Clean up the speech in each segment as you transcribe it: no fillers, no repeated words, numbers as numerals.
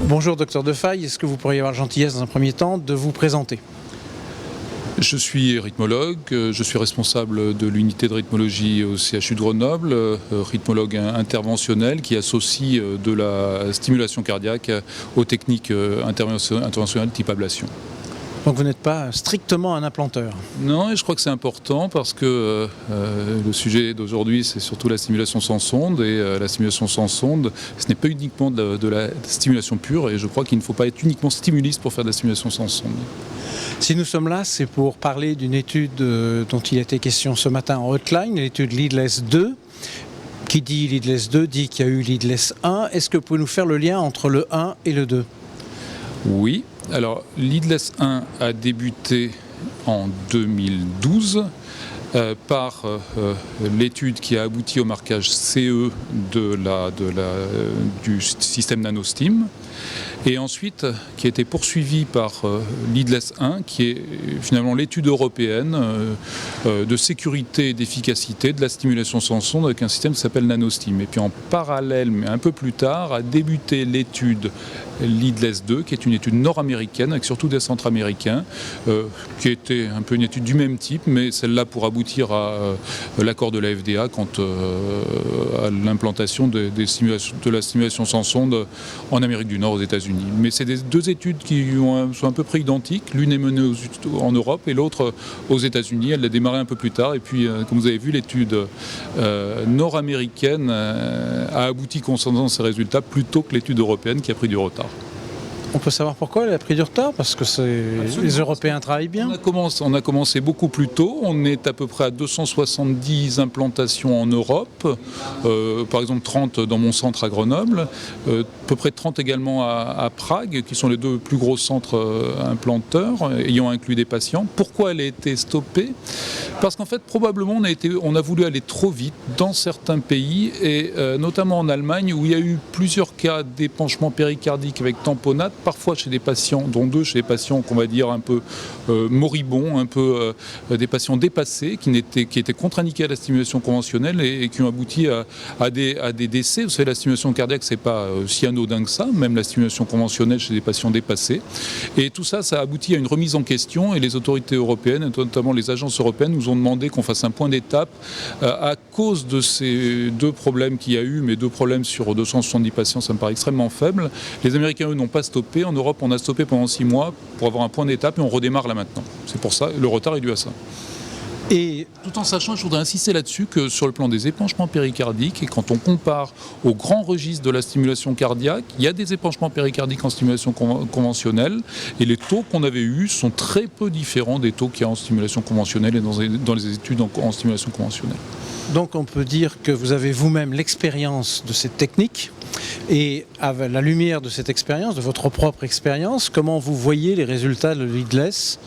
Bonjour Docteur Defaille, est-ce que vous pourriez avoir la gentillesse dans un premier temps de vous présenter? Je suis rythmologue, je suis responsable de l'unité de rythmologie au CHU de Grenoble, rythmologue interventionnel qui associe de la stimulation cardiaque aux techniques interventionnelles type ablation. Donc vous n'êtes pas strictement un implanteur? Non, et je crois que c'est important parce que le sujet d'aujourd'hui c'est surtout la stimulation sans sonde et la stimulation sans sonde ce n'est pas uniquement de la stimulation pure et je crois qu'il ne faut pas être uniquement stimuliste pour faire de la stimulation sans sonde. Si nous sommes là, c'est pour parler d'une étude dont il a été question ce matin en hotline, l'étude Leadless 2. Qui dit Leadless 2 dit qu'il y a eu Leadless 1. Est-ce que vous pouvez nous faire le lien entre le 1 et le 2? Oui, alors Leadless 1 a débuté en 2012 par l'étude qui a abouti au marquage CE du système NanoStim. Et ensuite, qui a été poursuivi par Leadless 1, qui est finalement l'étude européenne de sécurité et d'efficacité de la stimulation sans sonde avec un système qui s'appelle NanoStim. Et puis en parallèle, mais un peu plus tard, a débuté l'étude Leadless 2, qui est une étude nord-américaine, avec surtout des centres américains, qui était un peu une étude du même type, mais celle-là pour aboutir à l'accord de la FDA quant à l'implantation de la stimulation sans sonde en Amérique du Nord, aux États-Unis. Mais c'est deux études qui sont à peu près identiques. L'une est menée en Europe et l'autre aux États-Unis. Elle a démarré un peu plus tard. Et puis, comme vous avez vu, l'étude nord-américaine a abouti concernant ses résultats plutôt que l'étude européenne qui a pris du retard. On peut savoir pourquoi elle a pris du retard? Parce que les Européens travaillent bien. On a commencé beaucoup plus tôt. On est à peu près à 270 implantations en Europe. Par exemple 30 dans mon centre à Grenoble. À peu près 30 également à Prague, qui sont les deux plus gros centres implanteurs, ayant inclus des patients. Pourquoi elle a été stoppée? Parce qu'en fait, probablement, on a voulu aller trop vite dans certains pays, et notamment en Allemagne, où il y a eu plusieurs cas d'épanchement péricardique avec tamponnade, parfois chez des patients, dont deux chez des patients qu'on va dire un peu moribonds, un peu des patients dépassés, qui étaient contre-indiqués à la stimulation conventionnelle et qui ont abouti à des décès. Vous savez, la stimulation cardiaque, c'est pas si anodin que ça, même la stimulation conventionnelle chez des patients dépassés. Et tout ça, ça a abouti à une remise en question, et les autorités européennes, notamment les agences européennes, nous ont demandé qu'on fasse un point d'étape à cause de ces deux problèmes qu'il y a eu, mais deux problèmes sur 270 patients, ça me paraît extrêmement faible. Les Américains, eux, n'ont pas stoppé. En Europe, on a stoppé pendant 6 mois pour avoir un point d'étape et on redémarre là maintenant. C'est pour ça, le retard est dû à ça. Et tout en sachant, je voudrais insister là-dessus, que sur le plan des épanchements péricardiques, et quand on compare au grand registre de la stimulation cardiaque, il y a des épanchements péricardiques en stimulation conventionnelle, et les taux qu'on avait eus sont très peu différents des taux qu'il y a en stimulation conventionnelle et dans les études en stimulation conventionnelle. Donc on peut dire que vous avez vous-même l'expérience de cette technique, et à la lumière de cette expérience, de votre propre expérience, comment vous voyez les résultats de Leadless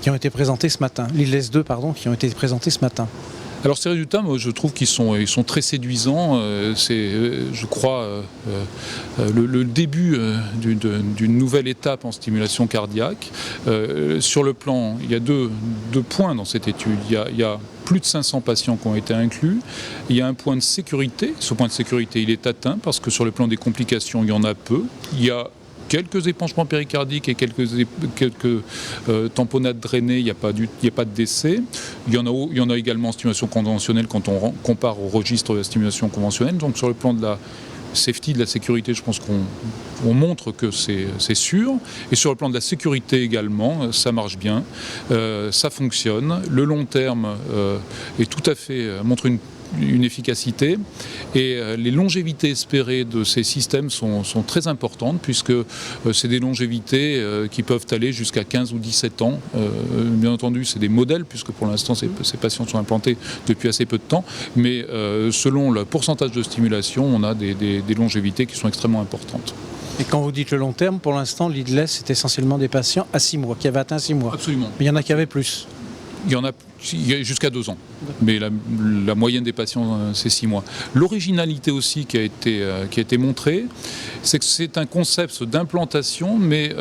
qui ont été présentés ce matin, Leadless 2 pardon, qui ont été présentés ce matin? Alors ces résultats, moi, je trouve qu'ils sont très séduisants. C'est, je crois, le début d'une nouvelle étape en stimulation cardiaque. Sur le plan, il y a deux points dans cette étude. Il y a plus de 500 patients qui ont été inclus. Il y a un point de sécurité. Ce point de sécurité, il est atteint parce que sur le plan des complications, il y en a peu. Il y a quelques épanchements péricardiques et quelques tamponnades drainées, il n'y a pas de décès. Il y en a également en stimulation conventionnelle quand on compare au registre de la stimulation conventionnelle. Donc sur le plan de la safety, de la sécurité, je pense qu'on montre que c'est sûr. Et sur le plan de la sécurité également, ça marche bien, ça fonctionne. Le long terme est tout à fait, montre une efficacité, et les longévités espérées de ces systèmes sont très importantes, puisque c'est des longévités qui peuvent aller jusqu'à 15 ou 17 ans. Bien entendu, c'est des modèles, puisque pour l'instant ces patients sont implantés depuis assez peu de temps, mais selon le pourcentage de stimulation, on a des longévités qui sont extrêmement importantes. Et quand vous dites le long terme, pour l'instant, Leadless, c'est essentiellement des patients à 6 mois, qui avaient atteint 6 mois. Absolument. Mais il y en a qui avaient plus. Il y en a jusqu'à 2 ans, mais la moyenne des patients, c'est 6 mois. L'originalité aussi qui a été montrée, c'est que c'est un concept d'implantation, mais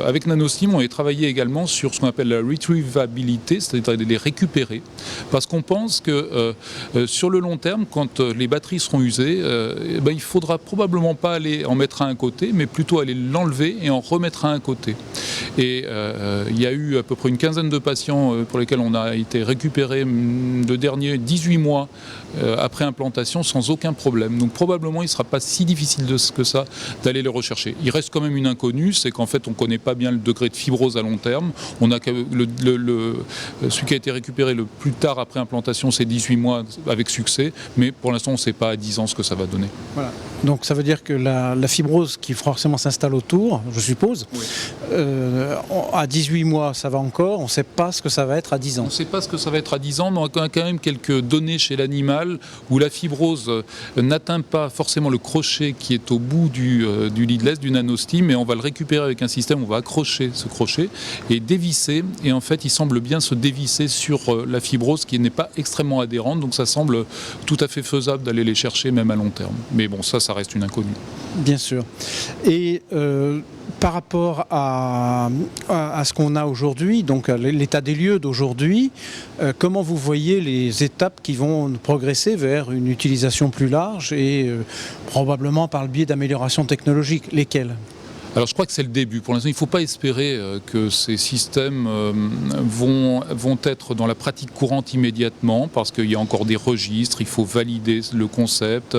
avec NanoStim, on a travaillé également sur ce qu'on appelle la retrievabilité, c'est-à-dire de les récupérer, parce qu'on pense que sur le long terme, quand les batteries seront usées, il ne faudra probablement pas aller en mettre un côté, mais plutôt aller l'enlever et en remettre un côté. Et il y a eu à peu près une quinzaine de patients pour lesquels on a été récupéré le dernier 18 mois après implantation sans aucun problème. Donc probablement il ne sera pas si difficile que ça d'aller les rechercher. Il reste quand même une inconnue, c'est qu'en fait on ne connaît pas bien le degré de fibrose à long terme. On a celui qui a été récupéré le plus tard après implantation, c'est 18 mois avec succès, mais pour l'instant on ne sait pas à 10 ans ce que ça va donner. Voilà. Donc ça veut dire que la fibrose qui forcément s'installe autour, je suppose, oui. À 18 mois ça va encore, on ne sait pas ce que ça va être à 10 ans. On ne sait pas ce que ça va être à 10 ans, mais on a quand même quelques données chez l'animal où la fibrose n'atteint pas forcément le crochet qui est au bout du leadless, du NanoStim, et on va le récupérer avec un système, on va accrocher ce crochet et dévisser, et en fait il semble bien se dévisser sur la fibrose qui n'est pas extrêmement adhérente, donc ça semble tout à fait faisable d'aller les chercher même à long terme. Mais bon, ça reste une inconnue. Bien sûr. Et par rapport à ce qu'on a aujourd'hui, donc à l'état des lieux d'aujourd'hui, comment vous voyez les étapes qui vont progresser vers une utilisation plus large et probablement par le biais d'améliorations technologiques? Lesquelles ? Alors je crois que c'est le début. Pour l'instant, il ne faut pas espérer que ces systèmes vont être dans la pratique courante immédiatement, parce qu'il y a encore des registres, il faut valider le concept.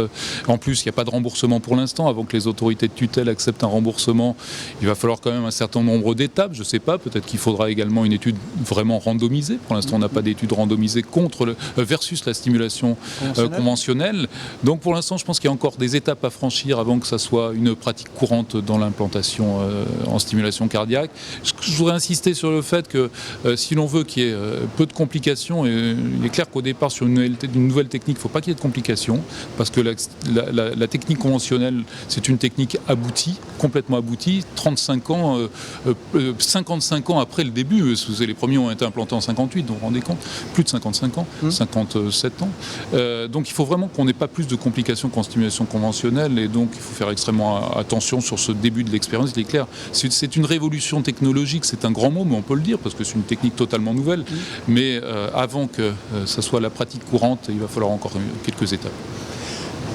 En plus, il n'y a pas de remboursement pour l'instant. Avant que les autorités de tutelle acceptent un remboursement, il va falloir quand même un certain nombre d'étapes. Je ne sais pas, peut-être qu'il faudra également une étude vraiment randomisée. Pour l'instant, on n'a pas d'étude randomisée versus la stimulation conventionnelle. Donc pour l'instant, je pense qu'il y a encore des étapes à franchir avant que ça soit une pratique courante dans l'implantation en stimulation cardiaque. Je voudrais insister sur le fait que si l'on veut qu'il y ait peu de complications, et il est clair qu'au départ sur une nouvelle technique, il ne faut pas qu'il y ait de complications, parce que la technique conventionnelle, c'est une technique aboutie, complètement aboutie, 35 ans, 55 ans après le début, les premiers ont été implantés en 58, donc vous vous rendez compte, plus de 55 ans, 57 ans. Donc il faut vraiment qu'on n'ait pas plus de complications qu'en stimulation conventionnelle, et donc il faut faire extrêmement attention sur ce début de l'expérience. Il est clair, c'est une révolution technologique, c'est un grand mot, mais on peut le dire, parce que c'est une technique totalement nouvelle. Mais avant que ça soit la pratique courante, il va falloir encore quelques étapes.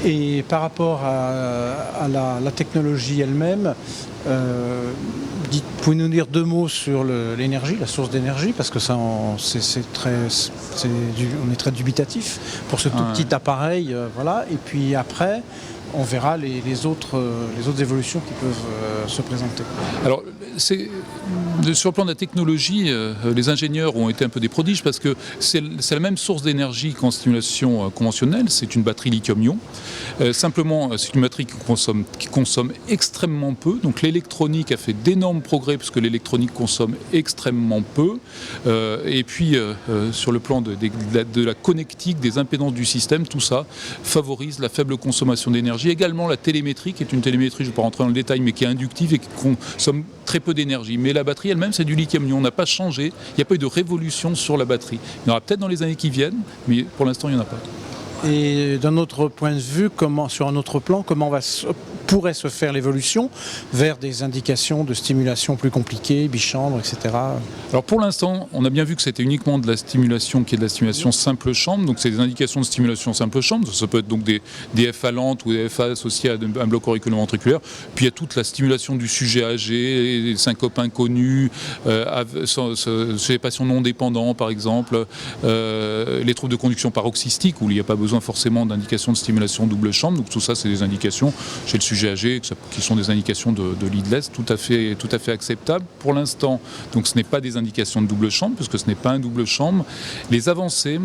Et par rapport à la technologie elle-même, pouvez-vous nous dire 2 mots sur l'énergie, la source d'énergie, parce que ça, on est très dubitatif pour ce tout petit appareil, voilà. Et puis après, on verra les autres évolutions qui peuvent se présenter. Alors, sur le plan de la technologie, les ingénieurs ont été un peu des prodiges, parce que c'est la même source d'énergie qu'en stimulation conventionnelle, c'est une batterie lithium-ion. Simplement, c'est une batterie qui consomme extrêmement peu, donc l'électronique a fait d'énormes progrès, puisque l'électronique consomme extrêmement peu. Et puis, sur le plan de la connectique, des impédances du système, tout ça favorise la faible consommation d'énergie. Également la télémétrie, qui est une télémétrie, je ne vais pas rentrer dans le détail, mais qui est inductive et qui consomme très peu d'énergie. Mais la batterie elle-même, c'est du lithium-ion. On n'a pas changé, il n'y a pas eu de révolution sur la batterie. Il y en aura peut-être dans les années qui viennent, mais pour l'instant, il n'y en a pas. Et d'un autre point de vue, sur un autre plan, comment pourrait se faire l'évolution vers des indications de stimulation plus compliquées, bichambre, etc. Alors pour l'instant, on a bien vu que c'était uniquement de la stimulation qui est de la stimulation simple chambre, donc c'est des indications de stimulation simple chambre, ça peut être donc des FA lentes ou des FA associés à un bloc auriculo-ventriculaire, puis il y a toute la stimulation du sujet âgé, des syncopes inconnus, chez les patients non dépendants par exemple, les troubles de conduction paroxystique où il n'y a pas besoin forcément d'indications de stimulation double chambre, donc tout ça c'est des indications chez le sujet âgé qui sont des indications de leadless tout à fait acceptables. Pour l'instant, donc ce n'est pas des indications de double chambre, puisque ce n'est pas un double chambre. Les avancées,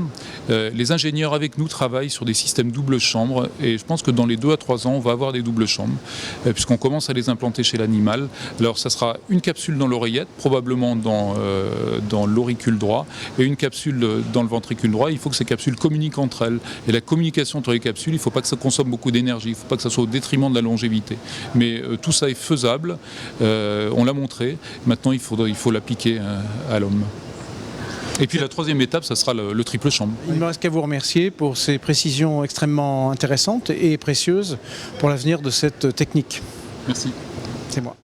les ingénieurs avec nous travaillent sur des systèmes double chambre, et je pense que dans les 2 à 3 ans, on va avoir des doubles chambres, puisqu'on commence à les implanter chez l'animal. Alors ça sera une capsule dans l'oreillette, probablement dans l'auricule droit, et une capsule dans le ventricule droit. Il faut que ces capsules communiquent entre elles. Et la communication entre les capsules, il ne faut pas que ça consomme beaucoup d'énergie, il ne faut pas que ça soit au détriment de la longévité. Mais tout ça est faisable, on l'a montré, maintenant il faut l'appliquer à l'homme. Et puis la troisième étape, ça sera le triple chambre. Il ne me reste qu'à vous remercier pour ces précisions extrêmement intéressantes et précieuses pour l'avenir de cette technique. Merci. C'est moi.